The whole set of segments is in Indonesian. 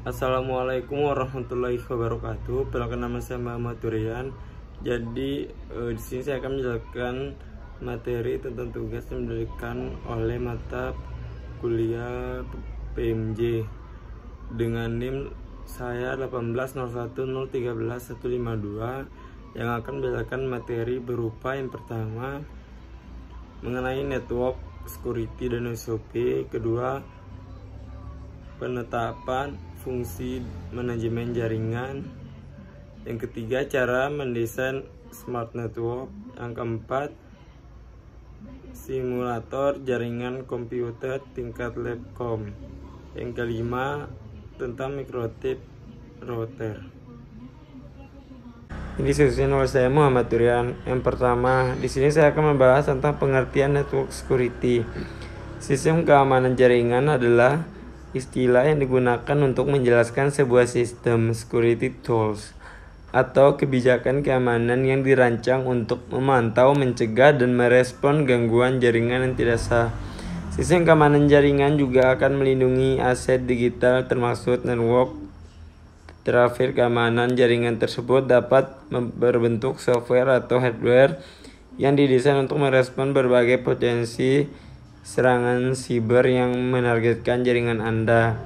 Assalamualaikum warahmatullahi wabarakatuh. Perkenalkan nama saya Muhammad Durian. Jadi di sini saya akan menjelaskan materi tentang tugas yang diberikan oleh mata kuliah PMJ dengan NIM saya 18010131152 yang akan menjelaskan materi berupa yang pertama mengenai network security dan SOP, kedua penetapan fungsi manajemen jaringan, yang ketiga cara mendesain smart network, yang keempat simulator jaringan komputer tingkat labcom, yang kelima tentang mikrotip router. Ini disusun oleh saya Muhammad Durian. Yang pertama, di sini saya akan membahas tentang pengertian network security. Sistem keamanan jaringan adalah istilah yang digunakan untuk menjelaskan sebuah sistem security tools atau kebijakan keamanan yang dirancang untuk memantau, mencegah, dan merespon gangguan jaringan yang tidak sah. Sistem keamanan jaringan juga akan melindungi aset digital termasuk network. Traffic keamanan jaringan tersebut dapat berbentuk software atau hardware yang didesain untuk merespon berbagai potensi serangan siber yang menargetkan jaringan Anda.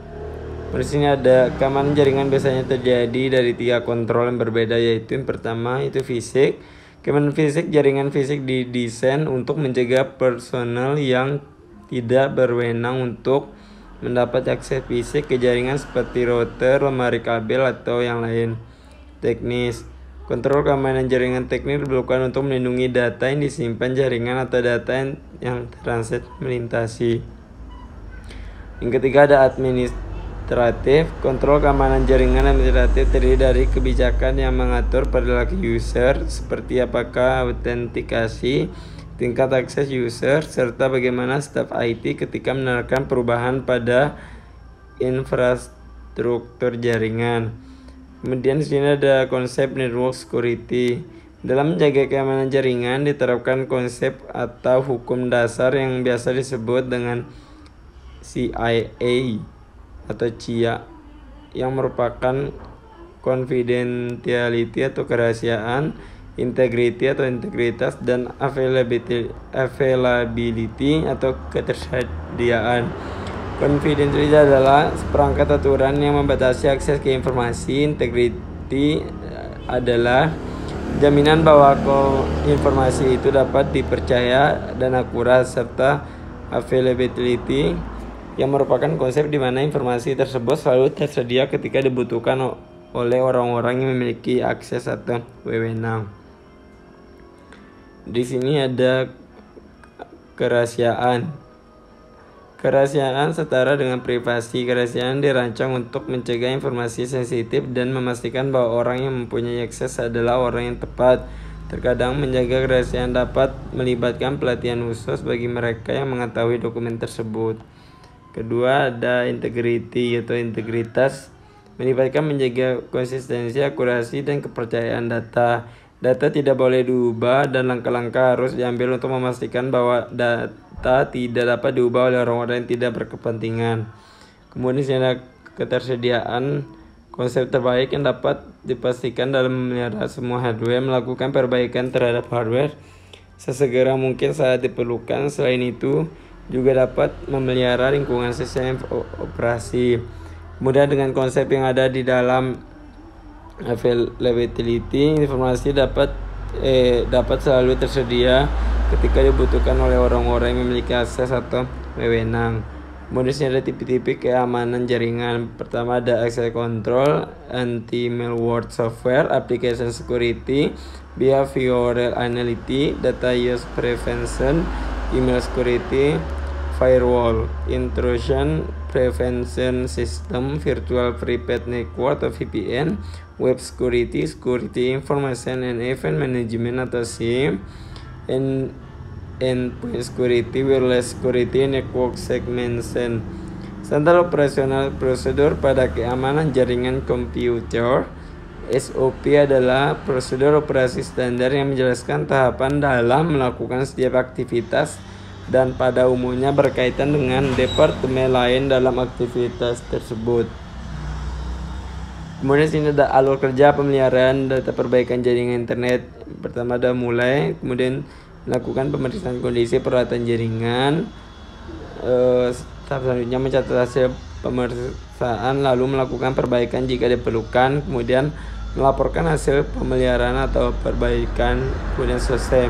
Di sini ada keamanan jaringan biasanya terjadi dari 3 kontrol yang berbeda, yaitu yang pertama itu fisik. Keamanan fisik, jaringan fisik didesain untuk mencegah personel yang tidak berwenang untuk mendapat akses fisik ke jaringan seperti router, lemari kabel, atau yang lain. Teknis, kontrol keamanan jaringan teknis diperlukan untuk melindungi data yang disimpan jaringan atau data yang transit melintasi. Yang ketiga ada administratif. Kontrol keamanan jaringan administratif terdiri dari kebijakan yang mengatur perilaku user seperti apakah autentikasi, tingkat akses user, serta bagaimana staf IT ketika menerapkan perubahan pada infrastruktur jaringan. Kemudian di sini ada konsep network security. Dalam menjaga keamanan jaringan diterapkan konsep atau hukum dasar yang biasa disebut dengan CIA atau CIA yang merupakan confidentiality atau kerahasiaan, integrity atau integritas, dan availability atau ketersediaan. Confidentiality adalah seperangkat aturan yang membatasi akses ke informasi. Integrity adalah jaminan bahwa informasi itu dapat dipercaya dan akurat, serta availability yang merupakan konsep di mana informasi tersebut selalu tersedia ketika dibutuhkan oleh orang-orang yang memiliki akses atau wewenang. Di sini ada kerahasiaan. Kerahasiaan setara dengan privasi. Kerahasiaan dirancang untuk mencegah informasi sensitif dan memastikan bahwa orang yang mempunyai akses adalah orang yang tepat. Terkadang menjaga kerahasiaan dapat melibatkan pelatihan khusus bagi mereka yang mengetahui dokumen tersebut. Kedua ada integrity atau integritas, melibatkan menjaga konsistensi, akurasi, dan kepercayaan data. Data tidak boleh diubah dan langkah-langkah harus diambil untuk memastikan bahwa data tidak dapat diubah oleh orang-orang yang tidak berkepentingan. Kemudian ada ketersediaan, konsep terbaik yang dapat dipastikan dalam memelihara semua hardware, melakukan perbaikan terhadap hardware sesegera mungkin saat diperlukan. Selain itu juga dapat memelihara lingkungan sistem operasi. Kemudian dengan konsep yang ada di dalam availability, informasi dapat selalu tersedia ketika dibutuhkan oleh orang-orang yang memiliki akses atau wewenang. Kemudian ada tipe-tipe keamanan jaringan. Pertama ada access control, anti-malware software, application security, behavioral analytics, data use prevention, email security, firewall, intrusion prevention system, virtual private network atau VPN, web security, security information and event management atau SIEM, endpoint security, wireless security, network segmentation. Standar operasional prosedur pada keamanan jaringan komputer. SOP adalah prosedur operasi standar yang menjelaskan tahapan dalam melakukan setiap aktivitas dan pada umumnya berkaitan dengan departemen lain dalam aktivitas tersebut. Kemudian sini ada alur kerja pemeliharaan data perbaikan jaringan internet. Pertama ada mulai, kemudian melakukan pemeriksaan kondisi peralatan jaringan. Tahap selanjutnya mencatat hasil pemeriksaan, lalu melakukan perbaikan jika diperlukan, kemudian melaporkan hasil pemeliharaan atau perbaikan, kemudian selesai.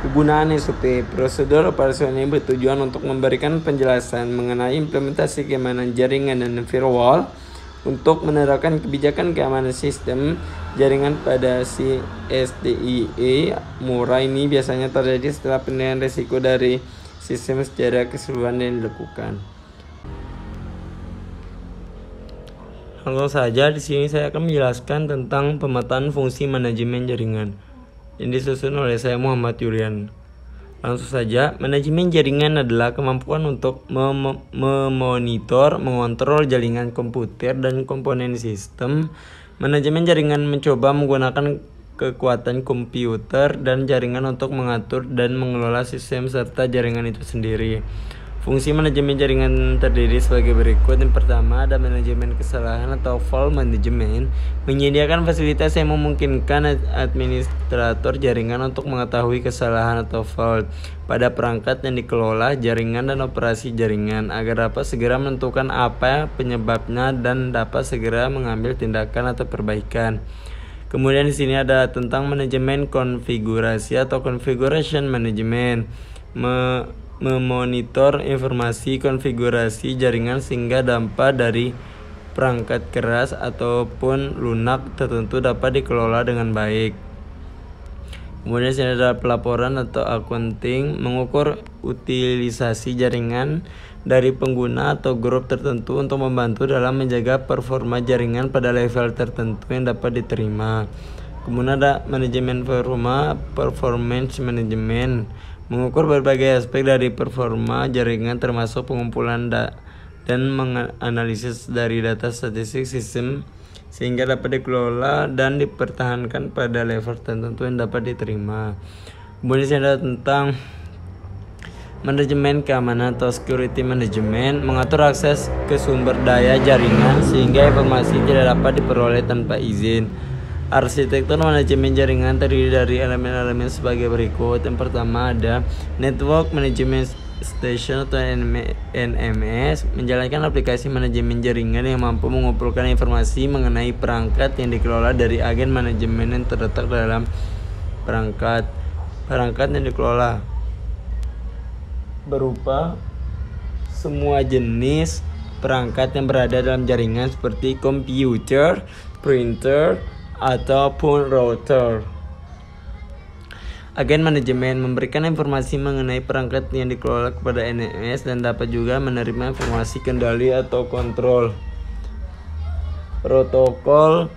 Kegunaan SOP. Prosedur operasional ini bertujuan untuk memberikan penjelasan mengenai implementasi keamanan jaringan dan firewall untuk menerapkan kebijakan keamanan sistem jaringan pada si SDIE. Murah ini biasanya terjadi setelah penilaian risiko dari sistem secara keseluruhan yang dilakukan. Langsung saja di sini saya akan menjelaskan tentang pemetaan fungsi manajemen jaringan yang disusun oleh saya Muhammad Yurian. Langsung saja, manajemen jaringan adalah kemampuan untuk memonitor, mengontrol jaringan komputer dan komponen sistem. Manajemen jaringan mencoba menggunakan kekuatan komputer dan jaringan untuk mengatur dan mengelola sistem serta jaringan itu sendiri. Fungsi manajemen jaringan terdiri sebagai berikut. Yang pertama ada manajemen kesalahan atau fault management, menyediakan fasilitas yang memungkinkan administrator jaringan untuk mengetahui kesalahan atau fault pada perangkat yang dikelola jaringan dan operasi jaringan agar dapat segera menentukan apa penyebabnya dan dapat segera mengambil tindakan atau perbaikan. Kemudian di sini ada tentang manajemen konfigurasi atau configuration management, memonitor informasi konfigurasi jaringan sehingga dampak dari perangkat keras ataupun lunak tertentu dapat dikelola dengan baik. Kemudian sini ada pelaporan atau accounting, mengukur utilisasi jaringan dari pengguna atau grup tertentu untuk membantu dalam menjaga performa jaringan pada level tertentu yang dapat diterima. Kemudian ada manajemen performance management, mengukur berbagai aspek dari performa jaringan termasuk pengumpulan dan menganalisis dari data statistik sistem sehingga dapat dikelola dan dipertahankan pada level tertentu yang dapat diterima. Kemudian ada tentang manajemen keamanan atau security management, mengatur akses ke sumber daya jaringan sehingga informasi tidak dapat diperoleh tanpa izin. Arsitektur manajemen jaringan terdiri dari elemen-elemen sebagai berikut. Yang pertama ada Network Management Station atau NMS, menjalankan aplikasi manajemen jaringan yang mampu mengumpulkan informasi mengenai perangkat yang dikelola dari agen manajemen yang terletak dalam perangkat yang dikelola, berupa semua jenis perangkat yang berada dalam jaringan seperti komputer, printer, ataupun router. Agen manajemen memberikan informasi mengenai perangkat yang dikelola kepada NMS dan dapat juga menerima informasi kendali atau kontrol. Protokol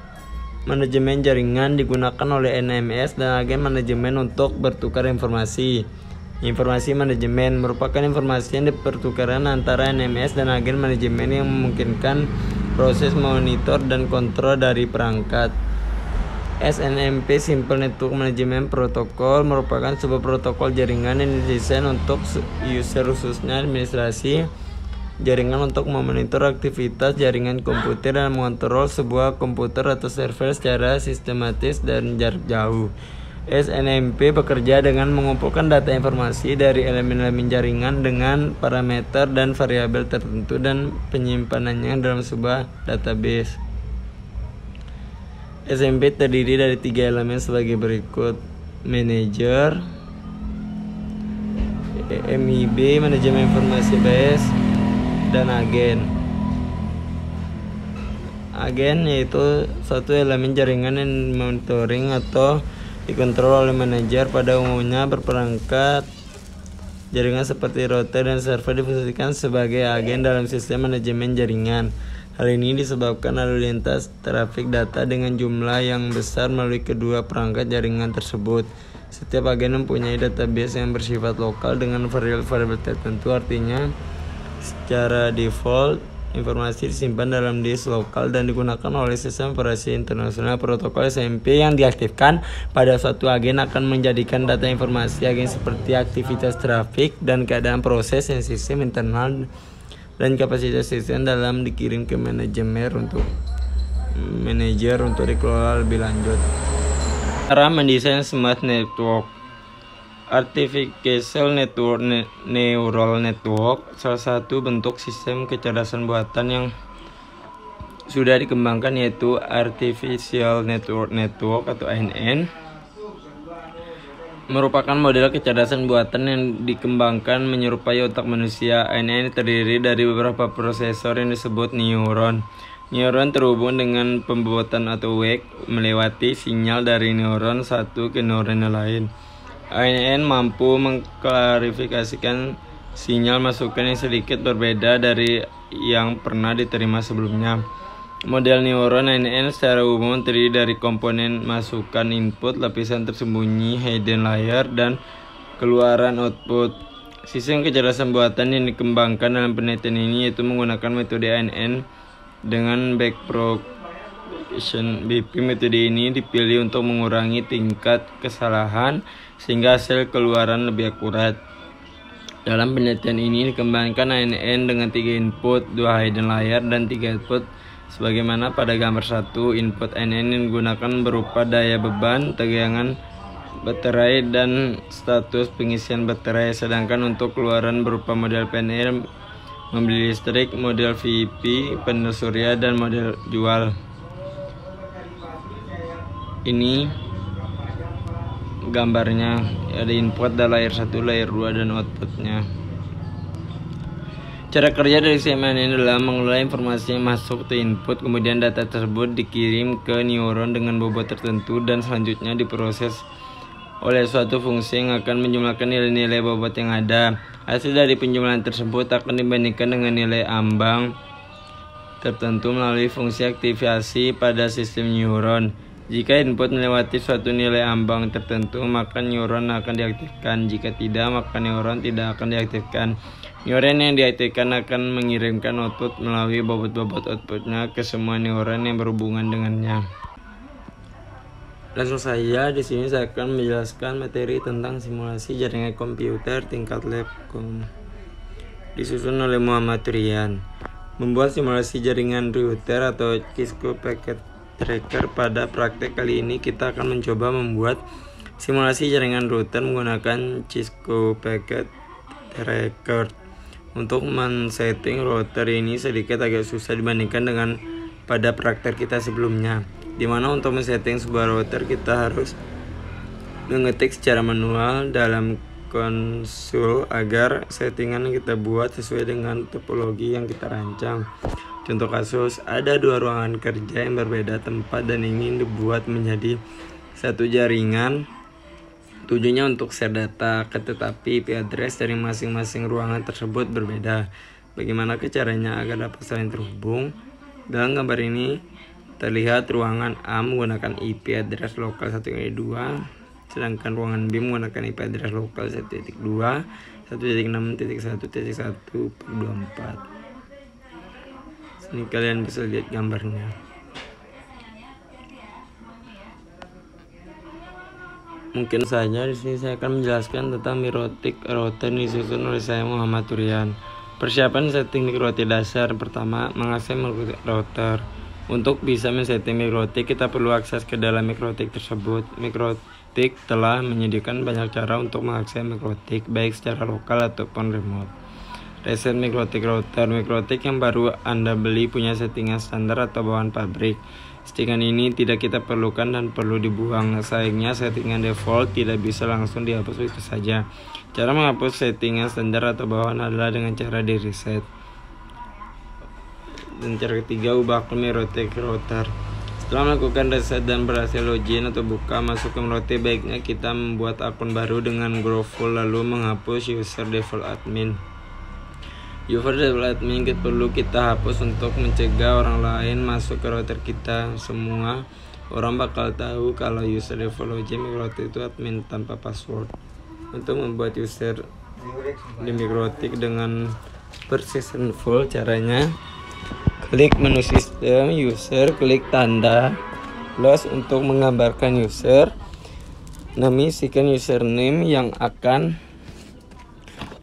manajemen jaringan digunakan oleh NMS dan agen manajemen untuk bertukar informasi. Informasi manajemen merupakan informasi yang dipertukarkan antara NMS dan agen manajemen yang memungkinkan proses monitor dan kontrol dari perangkat. SNMP Simple Network Management Protocol merupakan sebuah protokol jaringan yang didesain untuk user, khususnya administrasi jaringan, untuk memonitor aktivitas jaringan komputer dan mengontrol sebuah komputer atau server secara sistematis dan jarak jauh. SNMP bekerja dengan mengumpulkan data informasi dari elemen-elemen jaringan dengan parameter dan variabel tertentu dan penyimpanannya dalam sebuah database. SMP terdiri dari 3 elemen sebagai berikut: manager, MIB, manajemen informasi base, dan agen. Agen yaitu suatu elemen jaringan yang monitoring atau dikontrol oleh manajer, pada umumnya berperangkat jaringan seperti router dan server difungsikan sebagai agen dalam sistem manajemen jaringan. Hal ini disebabkan lalu lintas trafik data dengan jumlah yang besar melalui kedua perangkat jaringan tersebut. Setiap agen mempunyai database yang bersifat lokal dengan variabel tertentu, artinya secara default informasi disimpan dalam disk lokal dan digunakan oleh sistem operasi internasional. Protokol SMP yang diaktifkan pada suatu agen akan menjadikan data informasi agen seperti aktivitas trafik dan keadaan proses yang sistem internal dan kapasitas sistem dalam dikirim ke manajemen untuk manager untuk dikelola lebih lanjut. Cara mendesain smart network. Artificial network, neural network, salah satu bentuk sistem kecerdasan buatan yang sudah dikembangkan, yaitu Artificial Network atau ANN. Merupakan model kecerdasan buatan yang dikembangkan menyerupai otak manusia. ANN terdiri dari beberapa prosesor yang disebut neuron. Neuron terhubung dengan pembobotan atau wake melewati sinyal dari neuron satu ke neuron lain. ANN mampu mengklarifikasikan sinyal masukan yang sedikit berbeda dari yang pernah diterima sebelumnya. Model neuron ANN secara umum terdiri dari komponen masukan input, lapisan tersembunyi hidden layer, dan keluaran output. Sistem kecerdasan buatan yang dikembangkan dalam penelitian ini yaitu menggunakan metode ANN dengan backpropagation (BP). Metode ini dipilih untuk mengurangi tingkat kesalahan sehingga hasil keluaran lebih akurat. Dalam penelitian ini dikembangkan ANN dengan 3 input, 2 hidden layer, dan 3 output. Sebagaimana pada gambar 1, input ANN yang digunakan berupa daya beban, tegangan baterai, dan status pengisian baterai. Sedangkan untuk keluaran berupa model PNL, membeli listrik, model VIP, panel surya, dan model jual. Ini gambarnya, ada input, ada layer 1, layer 2, dan outputnya. Cara kerja dari sistem ANN adalah mengelola informasi yang masuk ke input, kemudian data tersebut dikirim ke neuron dengan bobot tertentu, dan selanjutnya diproses oleh suatu fungsi yang akan menjumlahkan nilai-nilai bobot yang ada. Hasil dari penjumlahan tersebut akan dibandingkan dengan nilai ambang tertentu melalui fungsi aktivasi pada sistem neuron. Jika input melewati suatu nilai ambang tertentu, maka neuron akan diaktifkan. Jika tidak, maka neuron tidak akan diaktifkan. Neuron yang diaktifkan akan mengirimkan output melalui bobot-bobot outputnya ke semua neuron yang berhubungan dengannya. Langsung saja, di sini saya akan menjelaskan materi tentang simulasi jaringan komputer tingkat lab disusun oleh Muhammad Turian. Membuat simulasi jaringan router atau Cisco Packet Tracker. Pada praktek kali ini kita akan mencoba membuat simulasi jaringan router menggunakan Cisco Packet Tracker. Untuk men-setting router ini sedikit agak susah dibandingkan dengan pada praktek kita sebelumnya, dimana untuk men-setting sebuah router kita harus mengetik secara manual dalam konsol agar settingan yang kita buat sesuai dengan topologi yang kita rancang. Contoh kasus, ada 2 ruangan kerja yang berbeda tempat dan ingin dibuat menjadi satu jaringan. Tujuannya untuk share data, tetapi IP address dari masing-masing ruangan tersebut berbeda. Bagaimana caranya agar dapat saling terhubung? Dalam gambar ini terlihat ruangan A menggunakan IP address lokal 1.2, sedangkan ruangan B menggunakan IP address lokal 1.2, 1.6.1.1.24. Ini kalian bisa lihat gambarnya. Mungkin saja di sini saya akan menjelaskan tentang mikrotik router disusun oleh saya Muhammad Turian. Persiapan setting mikrotik dasar. Pertama, mengakses mikrotik router. Untuk bisa men-setting mikrotik, kita perlu akses ke dalam mikrotik tersebut. Mikrotik telah menyediakan banyak cara untuk mengakses mikrotik, baik secara lokal ataupun remote. Reset mikrotik router. Mikrotik yang baru Anda beli punya settingan standar atau bawaan pabrik. Settingan ini tidak kita perlukan dan perlu dibuang. Sayangnya settingan default tidak bisa langsung dihapus begitu saja. Cara menghapus settingan standar atau bawaan adalah dengan cara di reset. Dan cara ketiga, ubah akun mikrotik router. Setelah melakukan reset dan berhasil login atau buka masuk ke mikrotik, baiknya kita membuat akun baru dengan Growful lalu menghapus user default admin. User default admin perlu kita hapus untuk mencegah orang lain masuk ke router kita. Semua orang bakal tahu kalau user default login mikrotik itu admin tanpa password. Untuk membuat user di mikrotik dengan persistent full, caranya klik menu sistem user, klik tanda plus untuk menggambarkan user. Isikan username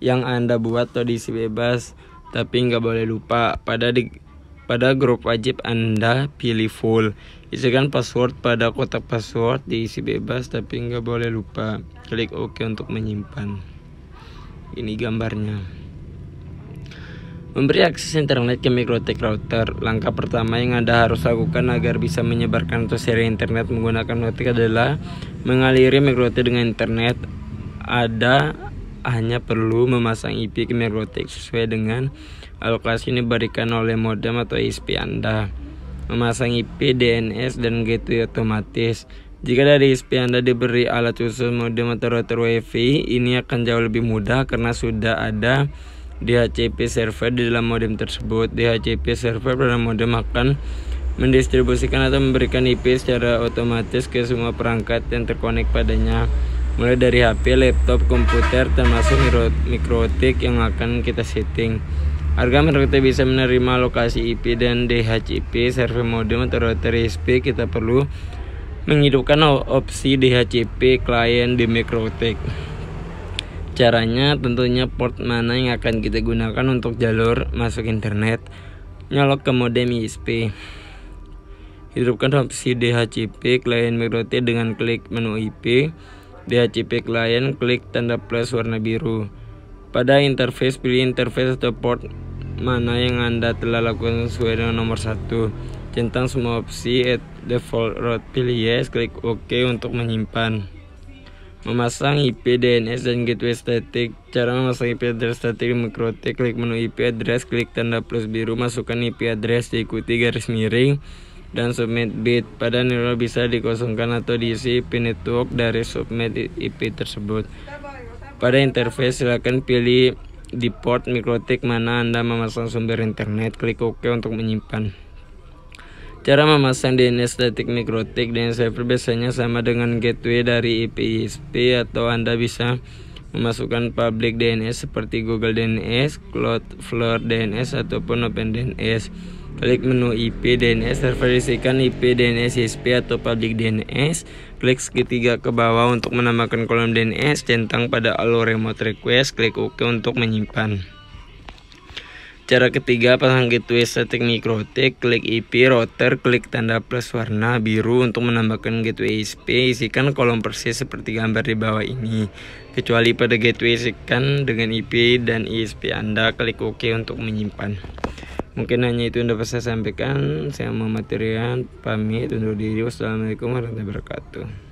yang Anda buat atau diisi bebas, tapi nggak boleh lupa pada Pada grup wajib Anda pilih full. Isikan password pada kotak password, diisi bebas tapi nggak boleh lupa. Klik OK untuk menyimpan. Ini gambarnya. Memberi akses internet ke Mikrotik router. Langkah pertama yang Anda harus lakukan agar bisa menyebarkan atau share internet menggunakan Mikrotik adalah mengaliri Mikrotik dengan internet. Anda hanya perlu memasang IP ke Mikrotik sesuai dengan alokasi yang diberikan oleh modem atau ISP Anda. Memasang IP, DNS, dan gateway otomatis. Jika dari ISP Anda diberi alat khusus modem atau router WiFi, ini akan jauh lebih mudah karena sudah ada DHCP server di dalam modem tersebut. DHCP server pada modem akan mendistribusikan atau memberikan IP secara otomatis ke semua perangkat yang terkonek padanya, mulai dari HP, laptop, komputer, termasuk Mikrotik yang akan kita setting. Agar Mikrotik bisa menerima lokasi IP dan DHCP server modem atau router ISP, kita perlu menghidupkan opsi DHCP klien di Mikrotik. Caranya tentunya port mana yang akan kita gunakan untuk jalur masuk internet. Nyolok ke modem ISP. Hidupkan opsi DHCP klien Mikrotik dengan klik menu IP. DHCP klien, klik tanda plus warna biru. Pada interface, pilih interface atau port mana yang Anda telah lakukan sesuai dengan nomor 1. Centang semua opsi, add default route, pilih yes, klik OK untuk menyimpan. Memasang IP, DNS, dan gateway static. Cara memasang IP address static di Mikrotik, klik menu IP address, klik tanda plus biru, masukkan IP address, diikuti garis miring, dan submit bit. Pada nilai bisa dikosongkan atau diisi IP network dari submit IP tersebut. Pada interface, silakan pilih di port Mikrotik mana Anda memasang sumber internet, klik OK untuk menyimpan. Cara memasang DNS static Mikrotik. DNS server biasanya sama dengan gateway dari IP ISP, atau Anda bisa memasukkan public DNS seperti Google DNS, Cloudflare DNS, ataupun OpenDNS. Klik menu IP DNS server, isikan IP DNS ISP atau public DNS. Klik segitiga ke bawah untuk menambahkan kolom DNS, centang pada allow remote request, klik OK untuk menyimpan. Cara ketiga, pasang gateway static Mikrotik, klik IP router, klik tanda plus warna biru untuk menambahkan gateway ISP, isikan kolom persis seperti gambar di bawah ini. Kecuali pada gateway, isikan dengan IP dan ISP Anda, klik OK untuk menyimpan. Mungkin hanya itu yang dapat saya sampaikan. Saya Muhammad Rian, pamit undur diri. Wassalamualaikum warahmatullahi wabarakatuh.